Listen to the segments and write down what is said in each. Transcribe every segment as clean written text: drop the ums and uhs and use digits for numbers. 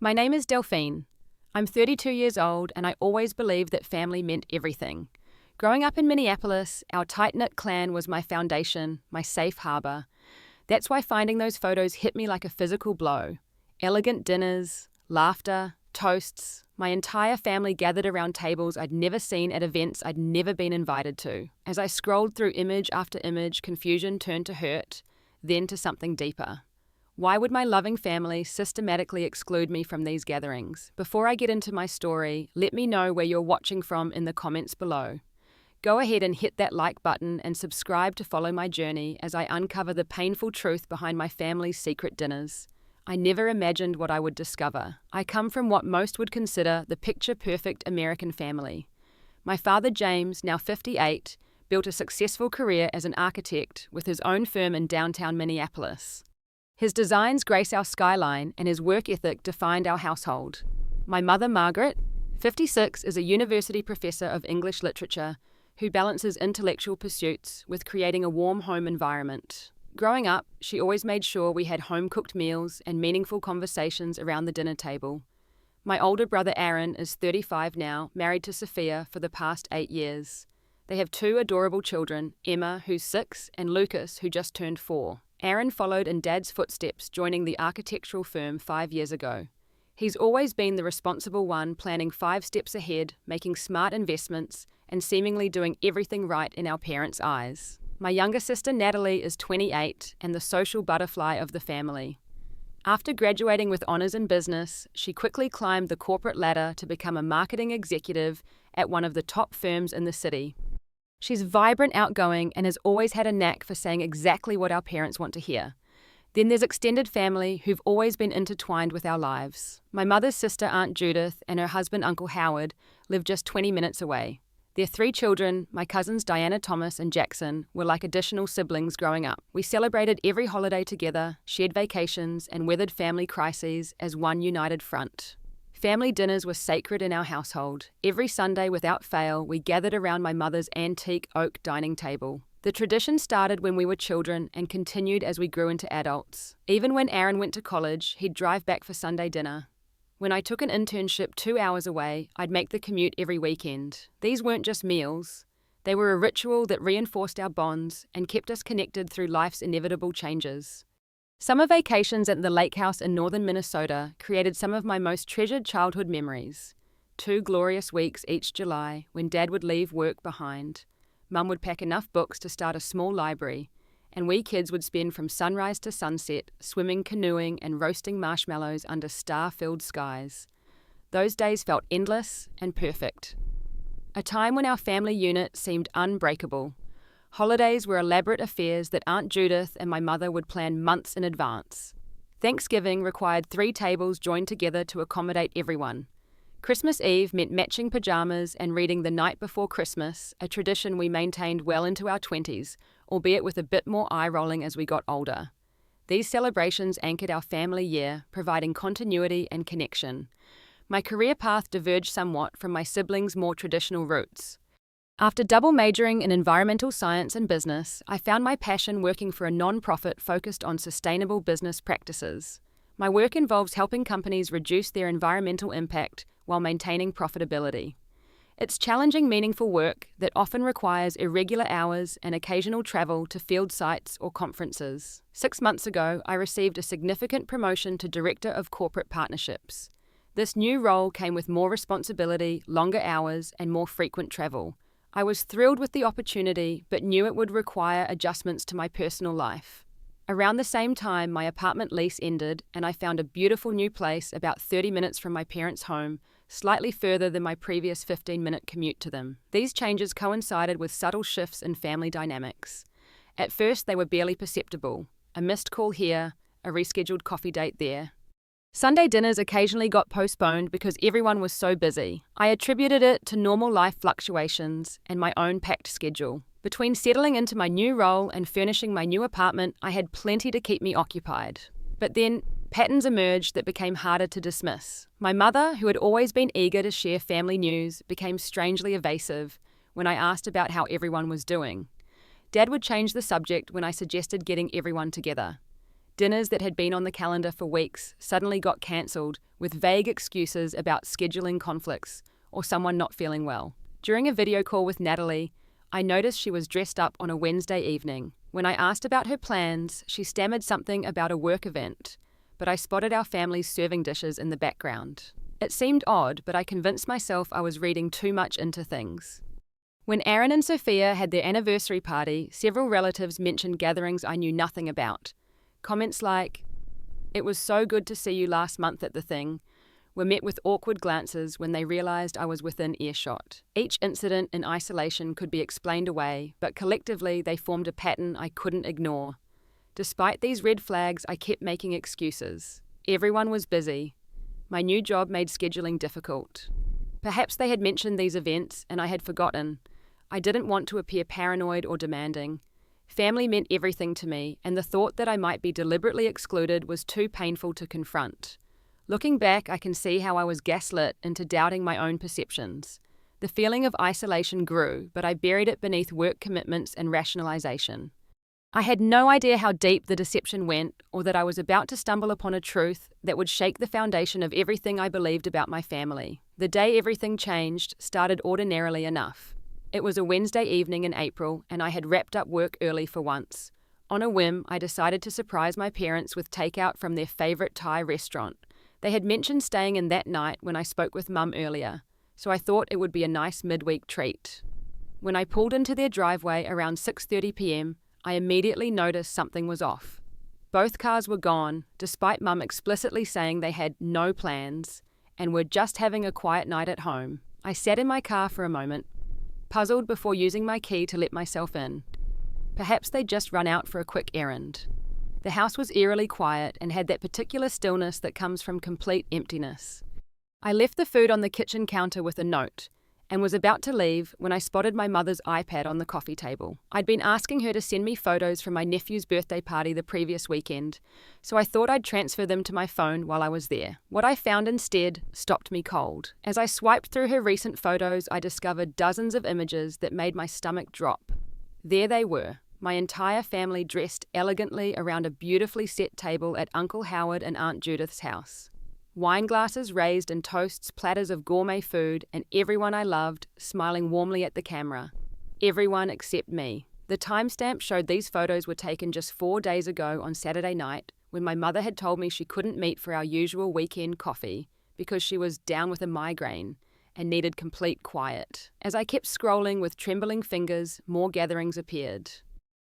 My name is Delphine. I'm 32 years old and I always believed that family meant everything. Growing up in Minneapolis, our tight-knit clan was my foundation, my safe harbor. That's why finding those photos hit me like a physical blow. Elegant dinners, laughter, toasts, my entire family gathered around tables I'd never seen at events I'd never been invited to. As I scrolled through image after image, confusion turned to hurt, then to something deeper. Why would my loving family systematically exclude me from these gatherings? Before I get into my story, let me know where you're watching from in the comments below. Go ahead and hit that like button and subscribe to follow my journey as I uncover the painful truth behind my family's secret dinners. I never imagined what I would discover. I come from what most would consider the picture-perfect American family. My father James, now 58, built a successful career as an architect with his own firm in downtown Minneapolis. His designs grace our skyline and his work ethic defined our household. My mother Margaret, 56, is a university professor of English literature who balances intellectual pursuits with creating a warm home environment. Growing up, she always made sure we had home-cooked meals and meaningful conversations around the dinner table. My older brother Aaron is 35 now, married to Sophia for the past 8 years. They have 2 adorable children, Emma, who's 6, and Lucas, who just turned 4. Aaron followed in Dad's footsteps, joining the architectural firm 5 years ago. He's always been the responsible one, planning 5 steps ahead, making smart investments, and seemingly doing everything right in our parents' eyes. My younger sister Natalie is 28 and the social butterfly of the family. After graduating with honors in business, she quickly climbed the corporate ladder to become a marketing executive at one of the top firms in the city. She's vibrant, outgoing, and has always had a knack for saying exactly what our parents want to hear. Then there's extended family who've always been intertwined with our lives. My mother's sister Aunt Judith and her husband Uncle Howard live just 20 minutes away. Their 3 children, my cousins Diana Thomas and Jackson, were like additional siblings growing up. We celebrated every holiday together, shared vacations, and weathered family crises as one united front. Family dinners were sacred in our household. Every Sunday, without fail, we gathered around my mother's antique oak dining table. The tradition started when we were children and continued as we grew into adults. Even when Aaron went to college, he'd drive back for Sunday dinner. When I took an internship 2 hours away, I'd make the commute every weekend. These weren't just meals. They were a ritual that reinforced our bonds and kept us connected through life's inevitable changes. Summer vacations at the lake house in northern Minnesota created some of my most treasured childhood memories. 2 glorious weeks each July when Dad would leave work behind. Mum would pack enough books to start a small library, and we kids would spend from sunrise to sunset swimming, canoeing, and roasting marshmallows under star-filled skies. Those days felt endless and perfect. A time when our family unit seemed unbreakable. Holidays were elaborate affairs that Aunt Judith and my mother would plan months in advance. Thanksgiving required 3 tables joined together to accommodate everyone. Christmas Eve meant matching pajamas and reading The Night Before Christmas, a tradition we maintained well into our 20s, albeit with a bit more eye-rolling as we got older. These celebrations anchored our family year, providing continuity and connection. My career path diverged somewhat from my siblings' more traditional roots. After double majoring in environmental science and business, I found my passion working for a non-profit focused on sustainable business practices. My work involves helping companies reduce their environmental impact while maintaining profitability. It's challenging, meaningful work that often requires irregular hours and occasional travel to field sites or conferences. 6 months ago, I received a significant promotion to Director of Corporate Partnerships. This new role came with more responsibility, longer hours, and more frequent travel. I was thrilled with the opportunity, but knew it would require adjustments to my personal life. Around the same time, my apartment lease ended, and I found a beautiful new place about 30 minutes from my parents' home, slightly further than my previous 15-minute commute to them. These changes coincided with subtle shifts in family dynamics. At first, they were barely perceptible. A missed call here, a rescheduled coffee date there. Sunday dinners occasionally got postponed because everyone was so busy. I attributed it to normal life fluctuations and my own packed schedule. Between settling into my new role and furnishing my new apartment, I had plenty to keep me occupied. But then, patterns emerged that became harder to dismiss. My mother, who had always been eager to share family news, became strangely evasive when I asked about how everyone was doing. Dad would change the subject when I suggested getting everyone together. Dinners that had been on the calendar for weeks suddenly got cancelled with vague excuses about scheduling conflicts or someone not feeling well. During a video call with Natalie, I noticed she was dressed up on a Wednesday evening. When I asked about her plans, she stammered something about a work event, but I spotted our family's serving dishes in the background. It seemed odd, but I convinced myself I was reading too much into things. When Aaron and Sophia had their anniversary party, several relatives mentioned gatherings I knew nothing about. Comments like, "It was so good to see you last month at the thing," were met with awkward glances when they realised I was within earshot. Each incident in isolation could be explained away, but collectively they formed a pattern I couldn't ignore. Despite these red flags, I kept making excuses. Everyone was busy. My new job made scheduling difficult. Perhaps they had mentioned these events and I had forgotten. I didn't want to appear paranoid or demanding. Family meant everything to me, and the thought that I might be deliberately excluded was too painful to confront. Looking back, I can see how I was gaslit into doubting my own perceptions. The feeling of isolation grew, but I buried it beneath work commitments and rationalization. I had no idea how deep the deception went, or that I was about to stumble upon a truth that would shake the foundation of everything I believed about my family. The day everything changed started ordinarily enough. It was a Wednesday evening in April, and I had wrapped up work early for once. On a whim, I decided to surprise my parents with takeout from their favorite Thai restaurant. They had mentioned staying in that night when I spoke with Mum earlier, so I thought it would be a nice midweek treat. When I pulled into their driveway around 6:30 p.m, I immediately noticed something was off. Both cars were gone, despite Mum explicitly saying they had no plans and were just having a quiet night at home. I sat in my car for a moment, puzzled before using my key to let myself in. Perhaps they'd just run out for a quick errand. The house was eerily quiet and had that particular stillness that comes from complete emptiness. I left the food on the kitchen counter with a note and was about to leave when I spotted my mother's iPad on the coffee table. I'd been asking her to send me photos from my nephew's birthday party the previous weekend, so I thought I'd transfer them to my phone while I was there. What I found instead stopped me cold. As I swiped through her recent photos, I discovered dozens of images that made my stomach drop. There they were, my entire family dressed elegantly around a beautifully set table at Uncle Howard and Aunt Judith's house. Wine glasses raised and toasts, platters of gourmet food, and everyone I loved smiling warmly at the camera. Everyone except me. The timestamp showed these photos were taken just 4 days ago on Saturday night, when my mother had told me she couldn't meet for our usual weekend coffee because she was down with a migraine and needed complete quiet. As I kept scrolling with trembling fingers, more gatherings appeared.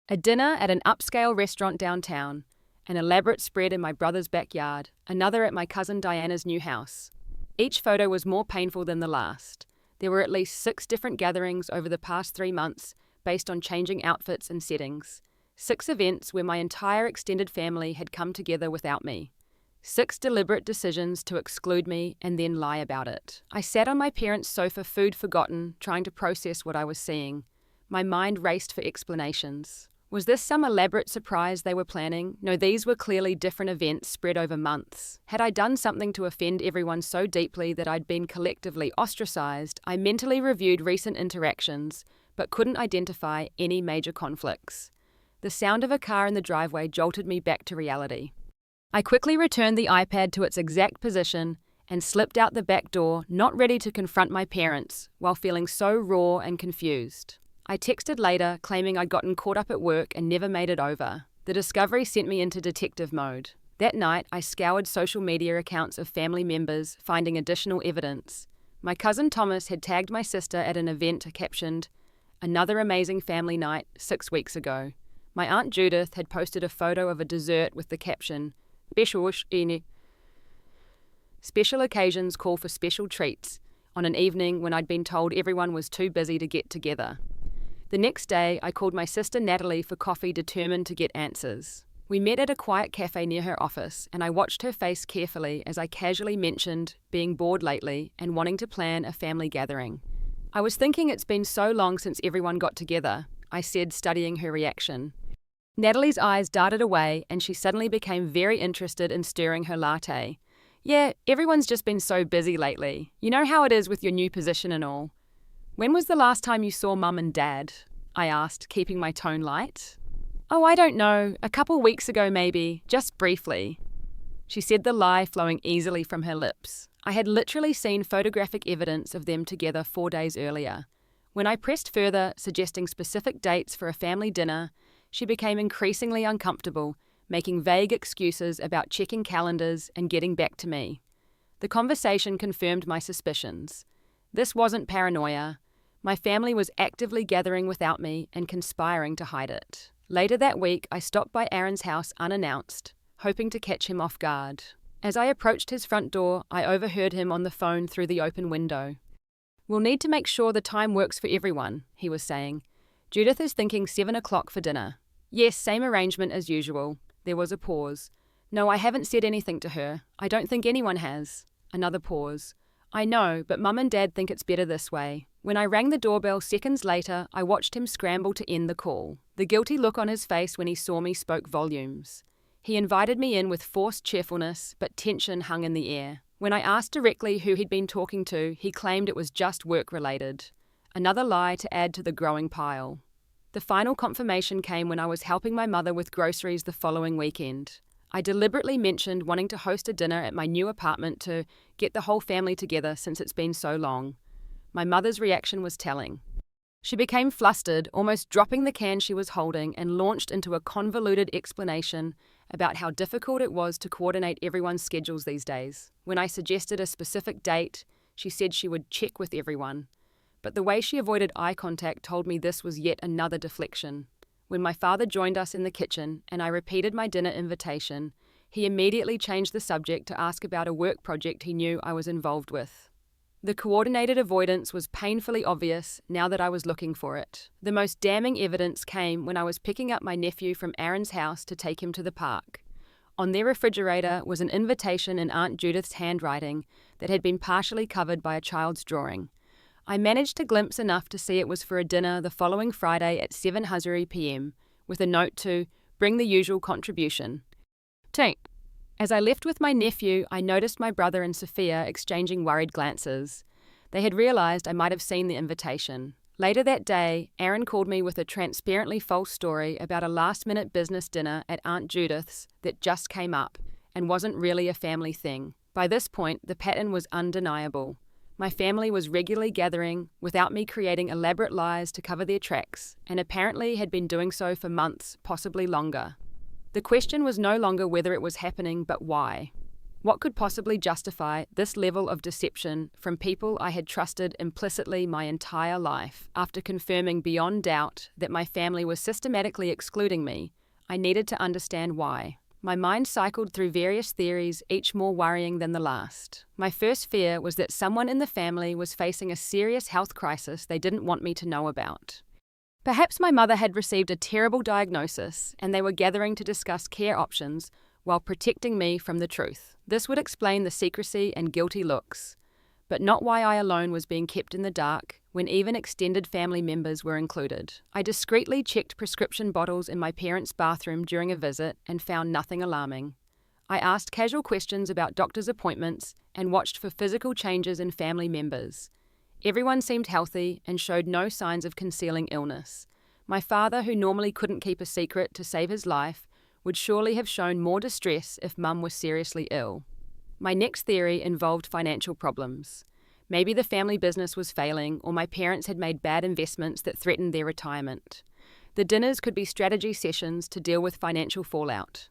A dinner at an upscale restaurant downtown, an elaborate spread in my brother's backyard, another at my cousin Diana's new house. Each photo was more painful than the last. There were at least 6 different gatherings over the past 3 months based on changing outfits and settings. 6 events where my entire extended family had come together without me. 6 deliberate decisions to exclude me and then lie about it. I sat on my parents' sofa, food forgotten, trying to process what I was seeing. My mind raced for explanations. Was this some elaborate surprise they were planning? No, these were clearly different events spread over months. Had I done something to offend everyone so deeply that I'd been collectively ostracized? I mentally reviewed recent interactions, but couldn't identify any major conflicts. The sound of a car in the driveway jolted me back to reality. I quickly returned the iPad to its exact position and slipped out the back door, not ready to confront my parents, while feeling so raw and confused. I texted later, claiming I'd gotten caught up at work and never made it over. The discovery sent me into detective mode. That night, I scoured social media accounts of family members, finding additional evidence. My cousin Thomas had tagged my sister at an event captioned, "Another amazing family night 6 weeks ago." My Aunt Judith had posted a photo of a dessert with the caption, "Special occasions call for special treats," on an evening when I'd been told everyone was too busy to get together. The next day, I called my sister Natalie for coffee, determined to get answers. We met at a quiet cafe near her office, and I watched her face carefully as I casually mentioned being bored lately and wanting to plan a family gathering. "I was thinking it's been so long since everyone got together," I said, studying her reaction. Natalie's eyes darted away, and she suddenly became very interested in stirring her latte. "Yeah, everyone's just been so busy lately. You know how it is with your new position and all." "When was the last time you saw Mum and Dad?" I asked, keeping my tone light. "Oh, I don't know, a couple weeks ago maybe, just briefly." She said, the lie flowing easily from her lips. I had literally seen photographic evidence of them together 4 days earlier. When I pressed further, suggesting specific dates for a family dinner, she became increasingly uncomfortable, making vague excuses about checking calendars and getting back to me. The conversation confirmed my suspicions. This wasn't paranoia. My family was actively gathering without me and conspiring to hide it. Later that week, I stopped by Aaron's house unannounced, hoping to catch him off guard. As I approached his front door, I overheard him on the phone through the open window. "We'll need to make sure the time works for everyone," he was saying. "Judith is thinking 7 o'clock for dinner." "Yes, same arrangement as usual." There was a pause. "No, I haven't said anything to her. I don't think anyone has." Another pause. "I know, but Mum and Dad think it's better this way." When I rang the doorbell seconds later, I watched him scramble to end the call. The guilty look on his face when he saw me spoke volumes. He invited me in with forced cheerfulness, but tension hung in the air. When I asked directly who he'd been talking to, he claimed it was just work-related. Another lie to add to the growing pile. The final confirmation came when I was helping my mother with groceries the following weekend. I deliberately mentioned wanting to host a dinner at my new apartment to get the whole family together since it's been so long. My mother's reaction was telling. She became flustered, almost dropping the can she was holding, and launched into a convoluted explanation about how difficult it was to coordinate everyone's schedules these days. When I suggested a specific date, she said she would check with everyone. But the way she avoided eye contact told me this was yet another deflection. When my father joined us in the kitchen and I repeated my dinner invitation, he immediately changed the subject to ask about a work project he knew I was involved with. The coordinated avoidance was painfully obvious now that I was looking for it. The most damning evidence came when I was picking up my nephew from Aaron's house to take him to the park. On their refrigerator was an invitation in Aunt Judith's handwriting that had been partially covered by a child's drawing. I managed to glimpse enough to see it was for a dinner the following Friday at 7:00 p.m, with a note to bring the usual contribution. Tink. As I left with my nephew, I noticed my brother and Sophia exchanging worried glances. They had realized I might have seen the invitation. Later that day, Aaron called me with a transparently false story about a last-minute business dinner at Aunt Judith's that just came up and wasn't really a family thing. By this point, the pattern was undeniable. My family was regularly gathering without me creating elaborate lies to cover their tracks, and apparently had been doing so for months, possibly longer. The question was no longer whether it was happening, but why. What could possibly justify this level of deception from people I had trusted implicitly my entire life? After confirming beyond doubt that my family was systematically excluding me, I needed to understand why. My mind cycled through various theories, each more worrying than the last. My first fear was that someone in the family was facing a serious health crisis they didn't want me to know about. Perhaps my mother had received a terrible diagnosis and they were gathering to discuss care options while protecting me from the truth. This would explain the secrecy and guilty looks, but not why I alone was being kept in the dark when even extended family members were included. I discreetly checked prescription bottles in my parents' bathroom during a visit and found nothing alarming. I asked casual questions about doctor's appointments and watched for physical changes in family members. Everyone seemed healthy and showed no signs of concealing illness. My father, who normally couldn't keep a secret to save his life, would surely have shown more distress if Mum was seriously ill. My next theory involved financial problems. Maybe the family business was failing, or my parents had made bad investments that threatened their retirement. The dinners could be strategy sessions to deal with financial fallout.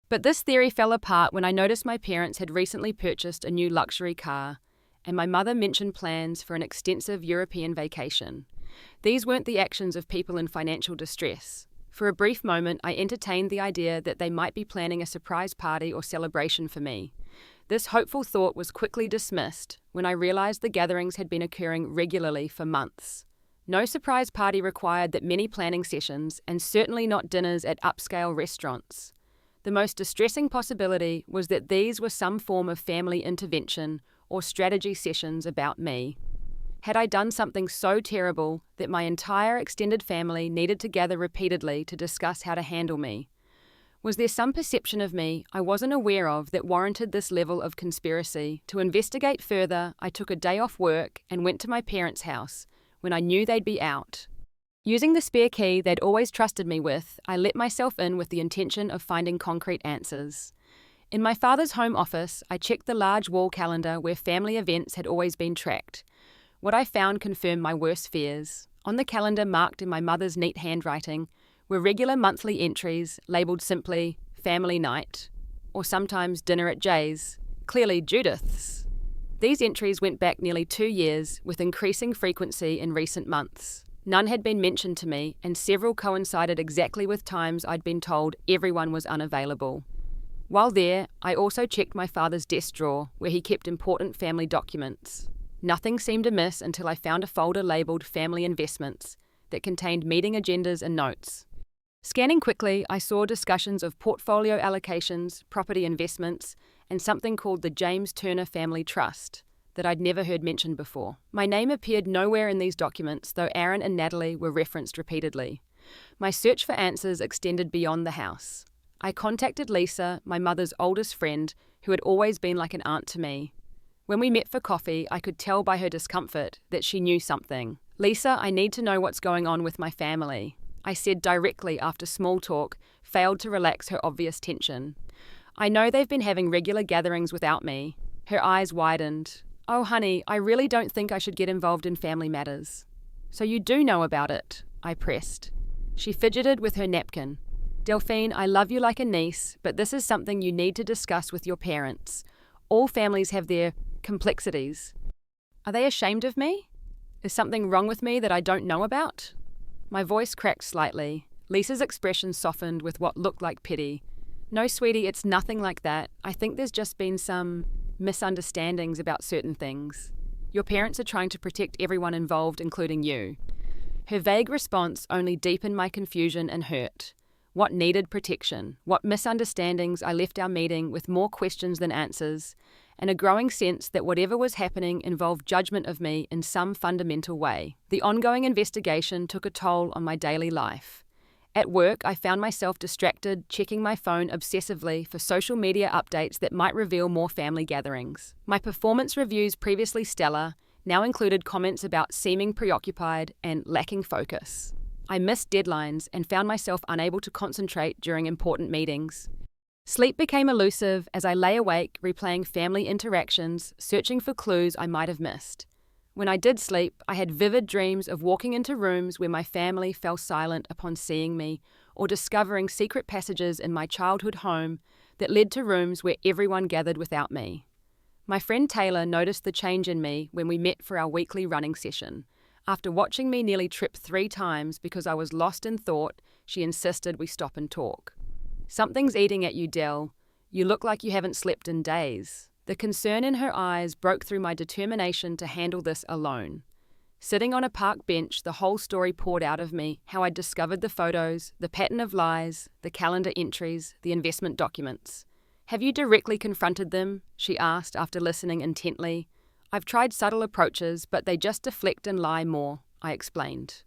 But this theory fell apart when I noticed my parents had recently purchased a new luxury car, and my mother mentioned plans for an extensive European vacation. These weren't the actions of people in financial distress. For a brief moment, I entertained the idea that they might be planning a surprise party or celebration for me. This hopeful thought was quickly dismissed when I realized the gatherings had been occurring regularly for months. No surprise party required that many planning sessions, and certainly not dinners at upscale restaurants. The most distressing possibility was that these were some form of family intervention or strategy sessions about me. Had I done something so terrible that my entire extended family needed to gather repeatedly to discuss how to handle me? Was there some perception of me I wasn't aware of that warranted this level of conspiracy? To investigate further, I took a day off work and went to my parents' house when I knew they'd be out. Using the spare key they'd always trusted me with, I let myself in with the intention of finding concrete answers. In my father's home office, I checked the large wall calendar where family events had always been tracked. What I found confirmed my worst fears. On the calendar marked in my mother's neat handwriting were regular monthly entries labelled simply family night, or sometimes dinner at Jay's, clearly Judith's. These entries went back nearly 2 years, with increasing frequency in recent months. None had been mentioned to me, and several coincided exactly with times I'd been told everyone was unavailable. While there, I also checked my father's desk drawer, where he kept important family documents. Nothing seemed amiss until I found a folder labelled Family Investments that contained meeting agendas and notes. Scanning quickly, I saw discussions of portfolio allocations, property investments, and something called the James Turner Family Trust that I'd never heard mentioned before. My name appeared nowhere in these documents, though Aaron and Natalie were referenced repeatedly. My search for answers extended beyond the house. I contacted Lisa, my mother's oldest friend, who had always been like an aunt to me. When we met for coffee, I could tell by her discomfort that she knew something. "Lisa, I need to know what's going on with my family," I said directly after small talk failed to relax her obvious tension. "I know they've been having regular gatherings without me." Her eyes widened. "Oh, honey, I really don't think I should get involved in family matters." "So you do know about it?" I pressed. She fidgeted with her napkin. "Delphine, I love you like a niece, but this is something you need to discuss with your parents. All families have their complexities." "Are they ashamed of me? Is something wrong with me that I don't know about?" My voice cracked slightly. Lisa's expression softened with what looked like pity. "No, sweetie, it's nothing like that. I think there's just been some misunderstandings about certain things. Your parents are trying to protect everyone involved, including you." Her vague response only deepened my confusion and hurt. What needed protection? What misunderstandings? I left our meeting with more questions than answers, and a growing sense that whatever was happening involved judgment of me in some fundamental way. The ongoing investigation took a toll on my daily life. At work, I found myself distracted, checking my phone obsessively for social media updates that might reveal more family gatherings. My performance reviews, previously stellar, now included comments about seeming preoccupied and lacking focus. I missed deadlines and found myself unable to concentrate during important meetings. Sleep became elusive as I lay awake, replaying family interactions, searching for clues I might have missed. When I did sleep, I had vivid dreams of walking into rooms where my family fell silent upon seeing me, or discovering secret passages in my childhood home that led to rooms where everyone gathered without me. My friend Taylor noticed the change in me when we met for our weekly running session. After watching me nearly trip 3 times because I was lost in thought, she insisted we stop and talk. "Something's eating at you, Del. You look like you haven't slept in days." The concern in her eyes broke through my determination to handle this alone. Sitting on a park bench, the whole story poured out of me, how I'd discovered the photos, the pattern of lies, the calendar entries, the investment documents. "Have you directly confronted them?" she asked after listening intently. "I've tried subtle approaches, but they just deflect and lie more," I explained.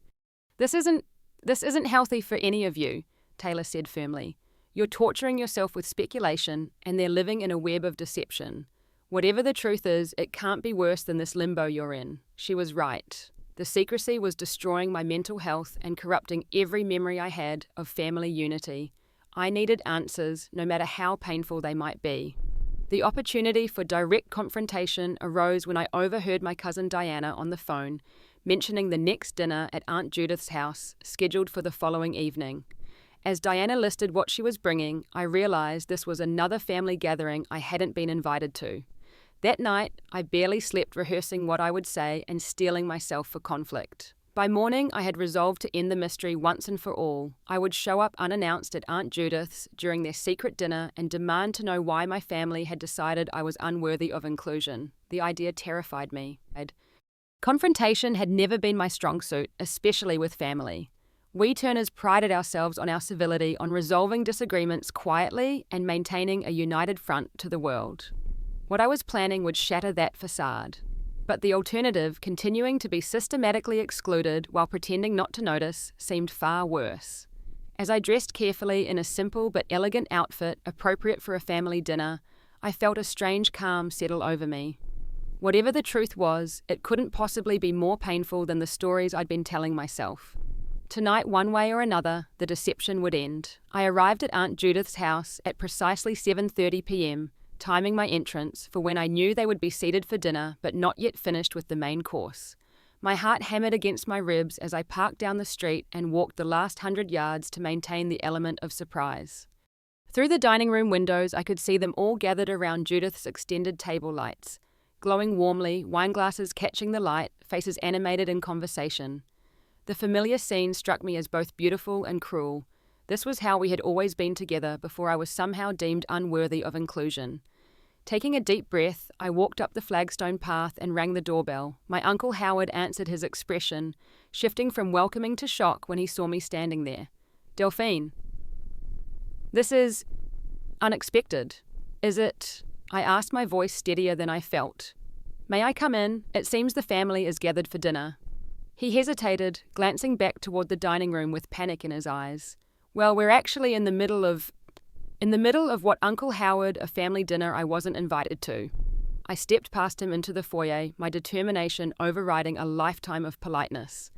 This isn't healthy for any of you," Taylor said firmly. "You're torturing yourself with speculation, and they're living in a web of deception. Whatever the truth is, it can't be worse than this limbo you're in." She was right. The secrecy was destroying my mental health and corrupting every memory I had of family unity. I needed answers, no matter how painful they might be. The opportunity for direct confrontation arose when I overheard my cousin Diana on the phone mentioning the next dinner at Aunt Judith's house, scheduled for the following evening. As Diana listed what she was bringing, I realized this was another family gathering I hadn't been invited to. That night, I barely slept, rehearsing what I would say and steeling myself for conflict. By morning, I had resolved to end the mystery once and for all. I would show up unannounced at Aunt Judith's during their secret dinner and demand to know why my family had decided I was unworthy of inclusion. The idea terrified me. Confrontation had never been my strong suit, especially with family. We Turners prided ourselves on our civility, on resolving disagreements quietly and maintaining a united front to the world. What I was planning would shatter that facade. But the alternative, continuing to be systematically excluded while pretending not to notice, seemed far worse. As I dressed carefully in a simple but elegant outfit appropriate for a family dinner, I felt a strange calm settle over me. Whatever the truth was, it couldn't possibly be more painful than the stories I'd been telling myself. Tonight, one way or another, the deception would end. I arrived at Aunt Judith's house at precisely 7:30 p.m., timing my entrance for when I knew they would be seated for dinner but not yet finished with the main course. My heart hammered against my ribs as I parked down the street and walked the last 100 yards to maintain the element of surprise. Through the dining room windows, I could see them all gathered around Judith's extended table lights, glowing warmly, wine glasses catching the light, faces animated in conversation. The familiar scene struck me as both beautiful and cruel. This was how we had always been together before I was somehow deemed unworthy of inclusion. Taking a deep breath, I walked up the flagstone path and rang the doorbell. My Uncle Howard answered, his expression shifting from welcoming to shock when he saw me standing there. "Delphine, this is unexpected. Is it?" I asked, my voice steadier than I felt. "May I come in? It seems the family is gathered for dinner." He hesitated, glancing back toward the dining room with panic in his eyes. "Well, we're actually in the middle of what, Uncle Howard, a family dinner I wasn't invited to." I stepped past him into the foyer, my determination overriding a lifetime of politeness.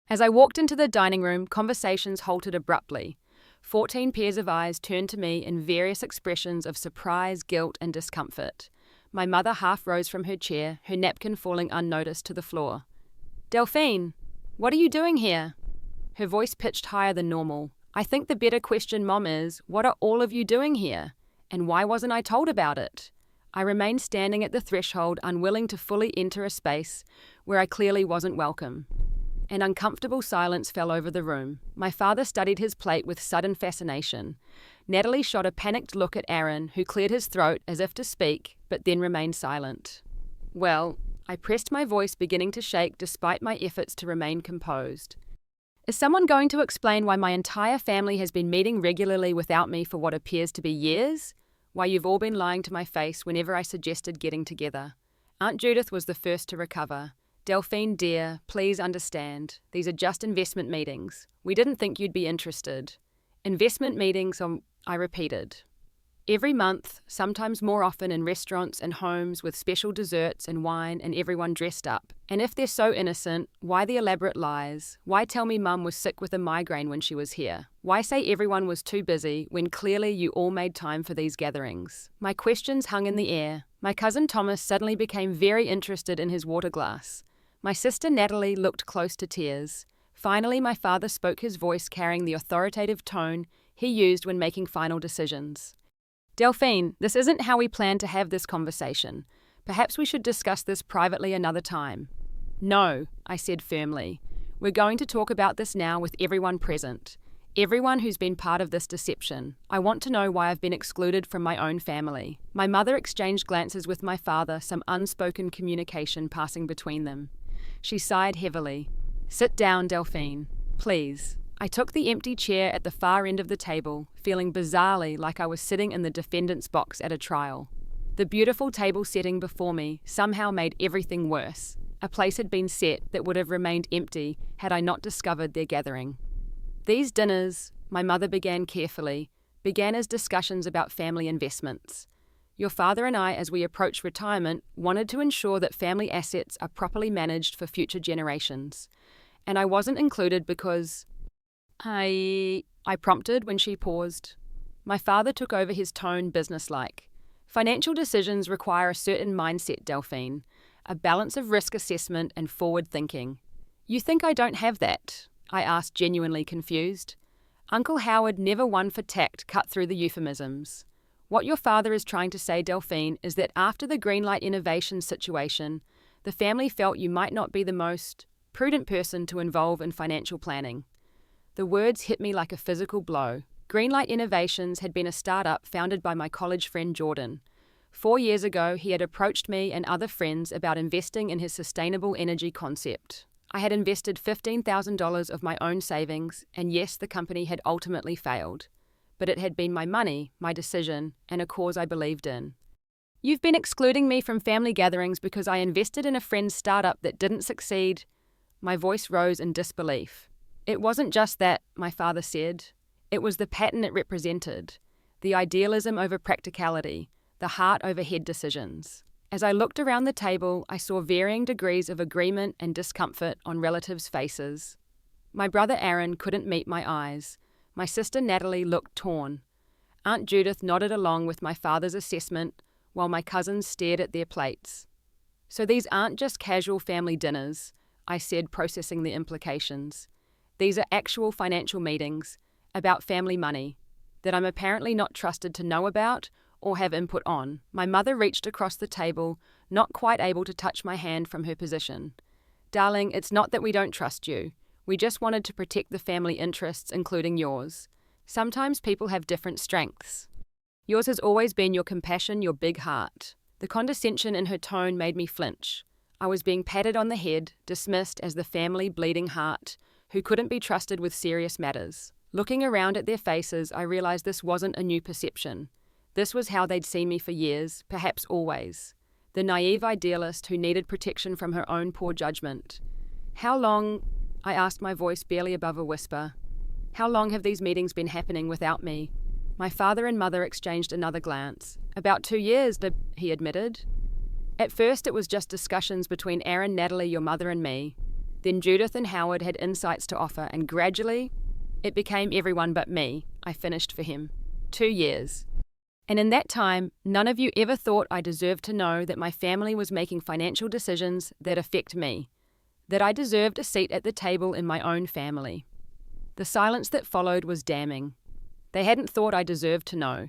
As I walked into the dining room, conversations halted abruptly. 14 pairs of eyes turned to me in various expressions of surprise, guilt, and discomfort. My mother half rose from her chair, her napkin falling unnoticed to the floor. "Delphine, what are you doing here?" Her voice pitched higher than normal. "I think the better question, Mom, is, what are all of you doing here? And why wasn't I told about it?" I remained standing at the threshold, unwilling to fully enter a space where I clearly wasn't welcome. An uncomfortable silence fell over the room. My father studied his plate with sudden fascination. Natalie shot a panicked look at Aaron, who cleared his throat as if to speak, but then remained silent. "Well," I pressed, my voice beginning to shake despite my efforts to remain composed. "Is someone going to explain why my entire family has been meeting regularly without me for what appears to be years? Why you've all been lying to my face whenever I suggested getting together?" Aunt Judith was the first to recover. "Delphine, dear, please understand. These are just investment meetings. We didn't think you'd be interested." "Investment meetings," I repeated. "Every month, sometimes more often in restaurants and homes with special desserts and wine and everyone dressed up. And if they're so innocent, why the elaborate lies? Why tell me Mum was sick with a migraine when she was here? Why say everyone was too busy when clearly you all made time for these gatherings?" My questions hung in the air. My cousin Thomas suddenly became very interested in his water glass. My sister Natalie looked close to tears. Finally, my father spoke, his voice carrying the authoritative tone he used when making final decisions. "Delphine, this isn't how we planned to have this conversation. Perhaps we should discuss this privately another time." "No," I said firmly. "We're going to talk about this now with everyone present. Everyone who's been part of this deception. I want to know why I've been excluded from my own family." My mother exchanged glances with my father, some unspoken communication passing between them. She sighed heavily. "Sit down, Delphine, please." I took the empty chair at the far end of the table, feeling bizarrely like I was sitting in the defendant's box at a trial. The beautiful table setting before me somehow made everything worse. A place had been set that would have remained empty had I not discovered their gathering. "These dinners," my mother began carefully, began as discussions about family investments. "Your father and I, as we approach retirement, wanted to ensure that family assets are properly managed for future generations. And I wasn't included because..." I prompted when she paused. My father took over, his tone businesslike. "Financial decisions require a certain mindset, Delphine, a balance of risk assessment and forward thinking. You think I don't have that?" I asked, genuinely confused. Uncle Howard, never one for tact, cut through the euphemisms. "What your father is trying to say, Delphine, is that after the Greenlight Innovations situation, the family felt you might not be the most prudent person to involve in financial planning." The words hit me like a physical blow. Greenlight Innovations had been a startup founded by my college friend Jordan. 4 years ago, he had approached me and other friends about investing in his sustainable energy concept. I had invested $15,000 of my own savings, and yes, the company had ultimately failed. But it had been my money, my decision, and a cause I believed in. "You've been excluding me from family gatherings because I invested in a friend's startup that didn't succeed." My voice rose in disbelief. "It wasn't just that," my father said. "It was the pattern it represented. The idealism over practicality, the heart over head decisions." As I looked around the table, I saw varying degrees of agreement and discomfort on relatives' faces. My brother Aaron couldn't meet my eyes. My sister Natalie looked torn. Aunt Judith nodded along with my father's assessment, while my cousins stared at their plates. So these aren't just casual family dinners, I said, processing the implications. These are actual financial meetings about family money that I'm apparently not trusted to know about or have input on. My mother reached across the table, not quite able to touch my hand from her position. Darling, it's not that we don't trust you. We just wanted to protect the family interests, including yours. Sometimes people have different strengths. Yours has always been your compassion, your big heart. The condescension in her tone made me flinch. I was being patted on the head, dismissed as the family bleeding heart, who couldn't be trusted with serious matters. Looking around at their faces, I realized this wasn't a new perception. This was how they'd seen me for years, perhaps always. The naive idealist who needed protection from her own poor judgment. How long, I asked, my voice barely above a whisper, how long have these meetings been happening without me? My father and mother exchanged another glance. About 2 years, he admitted. At first it was just discussions between Aaron, Natalie, your mother and me. Then Judith and Howard had insights to offer, and gradually it became everyone but me, I finished for him. 2 years. And in that time, none of you ever thought I deserved to know that my family was making financial decisions that affect me, that I deserved a seat at the table in my own family. The silence that followed was damning. They hadn't thought I deserved to know.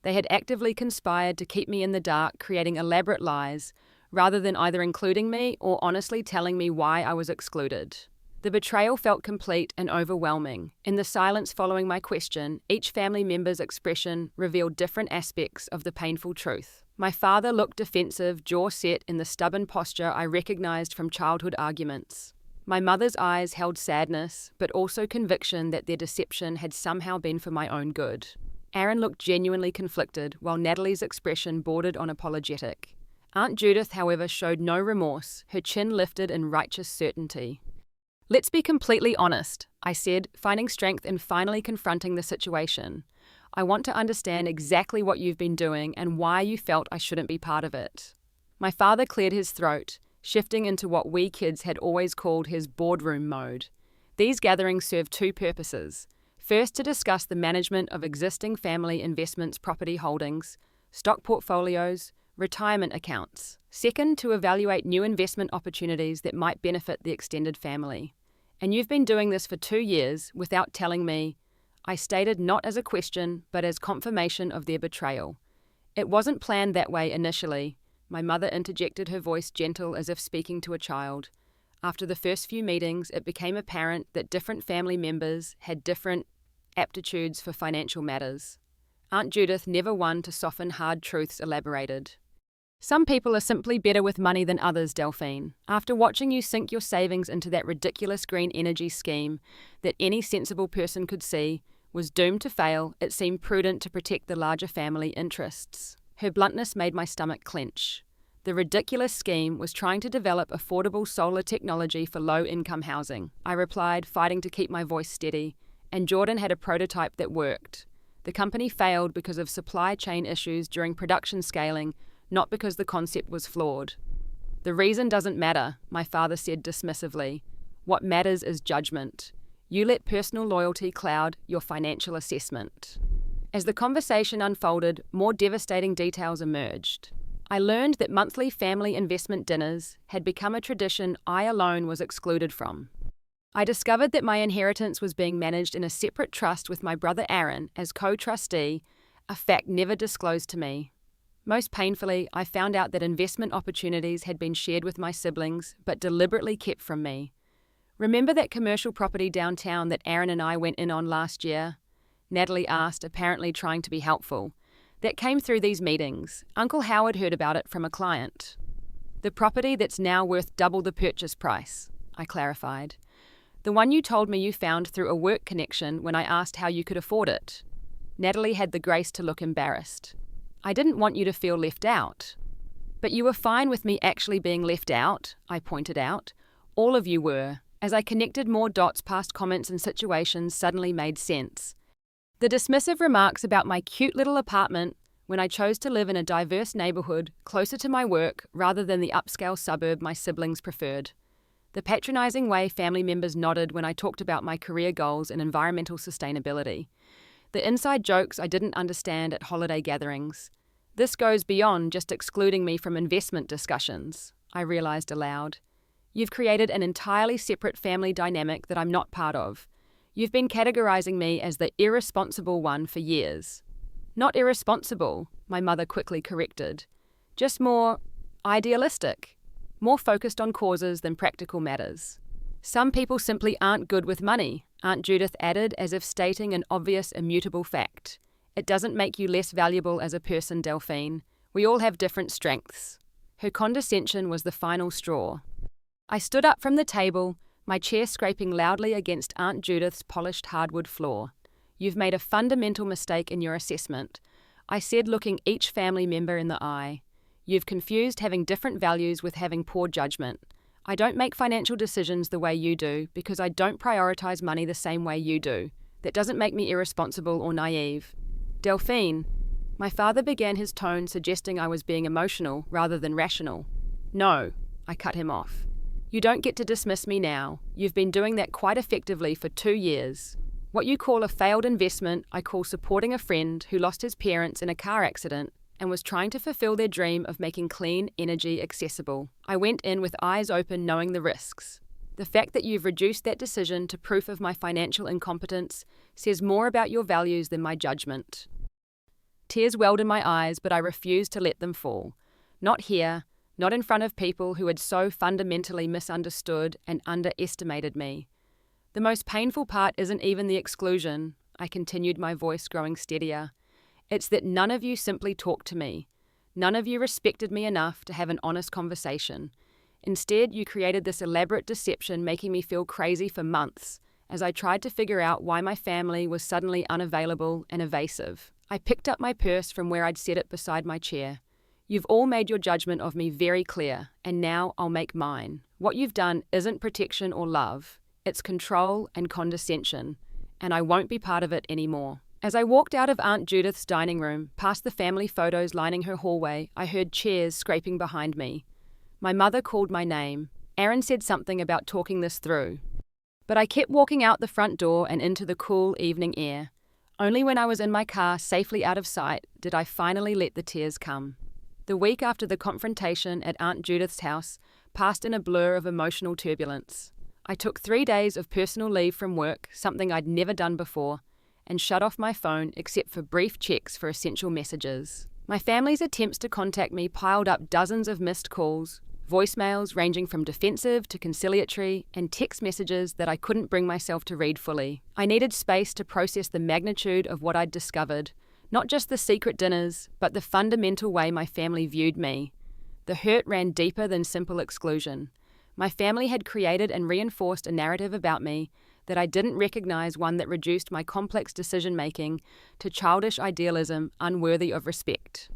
They had actively conspired to keep me in the dark, creating elaborate lies, rather than either including me or honestly telling me why I was excluded. The betrayal felt complete and overwhelming. In the silence following my question, each family member's expression revealed different aspects of the painful truth. My father looked defensive, jaw set in the stubborn posture I recognized from childhood arguments. My mother's eyes held sadness, but also conviction that their deception had somehow been for my own good. Aaron looked genuinely conflicted, while Natalie's expression bordered on apologetic. Aunt Judith, however, showed no remorse, her chin lifted in righteous certainty. Let's be completely honest, I said, finding strength in finally confronting the situation. I want to understand exactly what you've been doing and why you felt I shouldn't be part of it. My father cleared his throat, shifting into what we kids had always called his boardroom mode. These gatherings serve two purposes. First, to discuss the management of existing family investments, property holdings, stock portfolios, retirement accounts. Second, to evaluate new investment opportunities that might benefit the extended family. And you've been doing this for 2 years without telling me, I stated not as a question, but as confirmation of their betrayal. It wasn't planned that way initially. My mother interjected, her voice gentle as if speaking to a child. After the first few meetings, it became apparent that different family members had different aptitudes for financial matters. Aunt Judith, never one to soften hard truths, elaborated. Some people are simply better with money than others, Delphine. After watching you sink your savings into that ridiculous green energy scheme that any sensible person could see was doomed to fail, it seemed prudent to protect the larger family interests. Her bluntness made my stomach clench. The ridiculous scheme was trying to develop affordable solar technology for low-income housing. I replied, fighting to keep my voice steady, and Jordan had a prototype that worked. The company failed because of supply chain issues during production scaling, not because the concept was flawed. The reason doesn't matter, my father said dismissively. What matters is judgment. You let personal loyalty cloud your financial assessment. As the conversation unfolded, more devastating details emerged. I learned that monthly family investment dinners had become a tradition I alone was excluded from. I discovered that my inheritance was being managed in a separate trust with my brother Aaron as co-trustee, a fact never disclosed to me. Most painfully, I found out that investment opportunities had been shared with my siblings, but deliberately kept from me. Remember that commercial property downtown that Aaron and I went in on last year? Natalie asked, apparently trying to be helpful. That came through these meetings. Uncle Howard heard about it from a client. The property that's now worth double the purchase price, I clarified. The one you told me you found through a work connection when I asked how you could afford it. Natalie had the grace to look embarrassed. I didn't want you to feel left out. But you were fine with me actually being left out, I pointed out. All of you were. As I connected more dots, past comments and situations suddenly made sense. The dismissive remarks about my cute little apartment when I chose to live in a diverse neighborhood closer to my work rather than the upscale suburb my siblings preferred. the patronizing way family members nodded when I talked about my career goals and environmental sustainability, the inside jokes I didn't understand at holiday gatherings. This goes beyond just excluding me from investment discussions, I realized aloud. You've created an entirely separate family dynamic that I'm not part of. You've been categorizing me as the irresponsible one for years. Not irresponsible, my mother quickly corrected. Just more idealistic, more focused on causes than practical matters. Some people simply aren't good with money, Aunt Judith added, as if stating an obvious, immutable fact. It doesn't make you less valuable as a person, Delphine. We all have different strengths. Her condescension was the final straw. I stood up from the table, my chair scraping loudly against Aunt Judith's polished hardwood floor. You've made a fundamental mistake in your assessment, I said, looking each family member in the eye. You've confused having different values with having poor judgment. I don't make financial decisions the way you do because I don't prioritize money the same way you do. That doesn't make me irresponsible or naive. Delphine, my father began, his tone suggesting I was being emotional rather than rational. No, I cut him off. You don't get to dismiss me now. You've been doing that quite effectively for 2 years. What you call a failed investment, I call supporting a friend who lost his parents in a car accident and was trying to fulfill their dream of making clean energy accessible. I went in with eyes open, knowing the risks. The fact that you've reduced that decision to proof of my financial incompetence says more about your values than my judgment. Tears welled in my eyes, but I refused to let them fall. Not here, not in front of people who had so fundamentally misunderstood and underestimated me. The most painful part isn't even the exclusion, I continued, my voice growing steadier. It's that none of you simply talked to me. None of you respected me enough to have an honest conversation. Instead, you created this elaborate deception, making me feel crazy for months, as I tried to figure out why my family was suddenly unavailable and evasive. I picked up my purse from where I'd set it beside my chair. You've all made your judgment of me very clear, and now I'll make mine. What you've done isn't protection or love. It's control and condescension, and I won't be part of it anymore. As I walked out of Aunt Judith's dining room, past the family photos lining her hallway, I heard chairs scraping behind me. My mother called my name. Aaron said something about talking this through. But I kept walking out the front door and into the cool evening air. Only when I was in my car, safely out of sight, did I finally let the tears come. The week after the confrontation at Aunt Judith's house passed in a blur of emotional turbulence. I took 3 days of personal leave from work, something I'd never done before, and shut off my phone except for brief checks for essential messages. My family's attempts to contact me piled up dozens of missed calls, voicemails ranging from defensive to conciliatory, and text messages that I couldn't bring myself to read fully. I needed space to process the magnitude of what I'd discovered, not just the secret dinners, but the fundamental way my family viewed me. The hurt ran deeper than simple exclusion. My family had created and reinforced a narrative about me that I didn't recognize, one that reduced my complex decision-making to childish idealism unworthy of respect.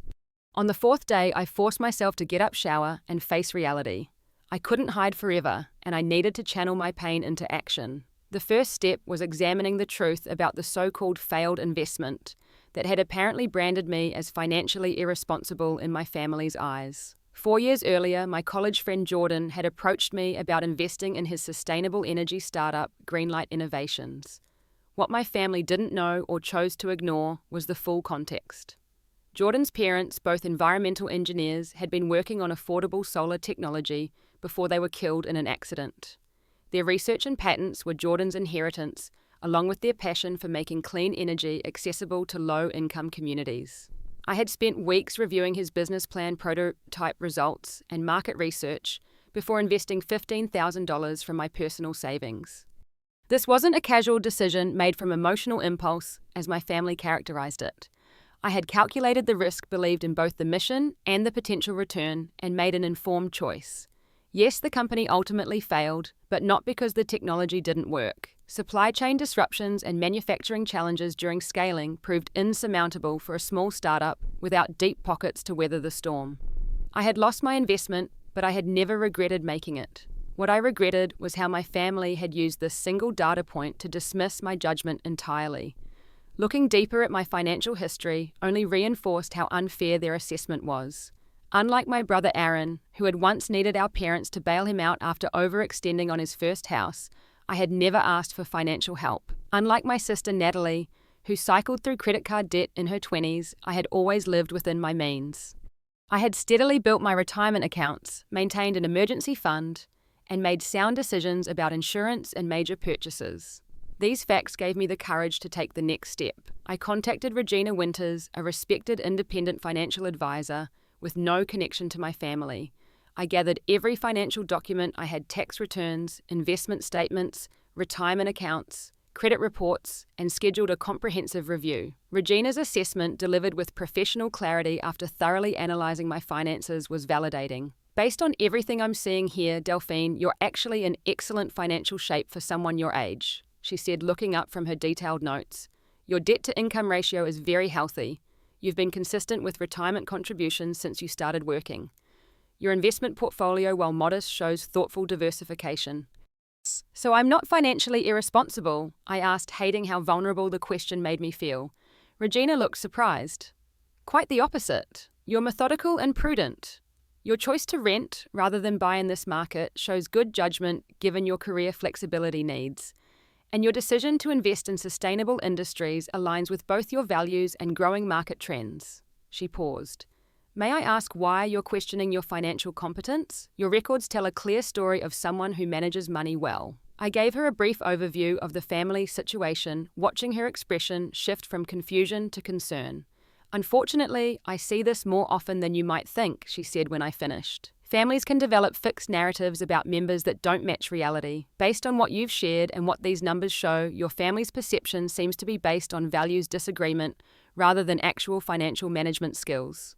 On the 4th day, I forced myself to get up, shower, and face reality. I couldn't hide forever, and I needed to channel my pain into action. The first step was examining the truth about the so-called failed investment that had apparently branded me as financially irresponsible in my family's eyes. 4 years earlier, my college friend Jordan had approached me about investing in his sustainable energy startup, Greenlight Innovations. What my family didn't know or chose to ignore was the full context. Jordan's parents, both environmental engineers, had been working on affordable solar technology before they were killed in an accident. Their research and patents were Jordan's inheritance, along with their passion for making clean energy accessible to low-income communities. I had spent weeks reviewing his business plan prototype results and market research before investing $15,000 from my personal savings. This wasn't a casual decision made from emotional impulse, as my family characterized it. I had calculated the risk, believed in both the mission and the potential return, and made an informed choice. Yes, the company ultimately failed, but not because the technology didn't work. Supply chain disruptions and manufacturing challenges during scaling proved insurmountable for a small startup without deep pockets to weather the storm. I had lost my investment, but I had never regretted making it. What I regretted was how my family had used this single data point to dismiss my judgment entirely. Looking deeper at my financial history only reinforced how unfair their assessment was. Unlike my brother Aaron, who had once needed our parents to bail him out after overextending on his first house, I had never asked for financial help. Unlike my sister Natalie, who cycled through credit card debt in her 20s, I had always lived within my means. I had steadily built my retirement accounts, maintained an emergency fund, and made sound decisions about insurance and major purchases. These facts gave me the courage to take the next step. I contacted Regina Winters, a respected independent financial advisor with no connection to my family. I gathered every financial document. I had tax returns, investment statements, retirement accounts, credit reports, and scheduled a comprehensive review. Regina's assessment, delivered with professional clarity after thoroughly analysing my finances, was validating. Based on everything I'm seeing here, Delphine, you're actually in excellent financial shape for someone your age, she said, looking up from her detailed notes. Your debt-to-income ratio is very healthy. You've been consistent with retirement contributions since you started working. Your investment portfolio, while modest, shows thoughtful diversification. So I'm not financially irresponsible, I asked, hating how vulnerable the question made me feel. Regina looked surprised. Quite the opposite. You're methodical and prudent. Your choice to rent rather than buy in this market shows good judgment given your career flexibility needs. And your decision to invest in sustainable industries aligns with both your values and growing market trends. She paused. May I ask why you're questioning your financial competence? Your records tell a clear story of someone who manages money well. I gave her a brief overview of the family situation, watching her expression shift from confusion to concern. Unfortunately, I see this more often than you might think, she said when I finished. Families can develop fixed narratives about members that don't match reality. Based on what you've shared and what these numbers show, your family's perception seems to be based on values disagreement rather than actual financial management skills.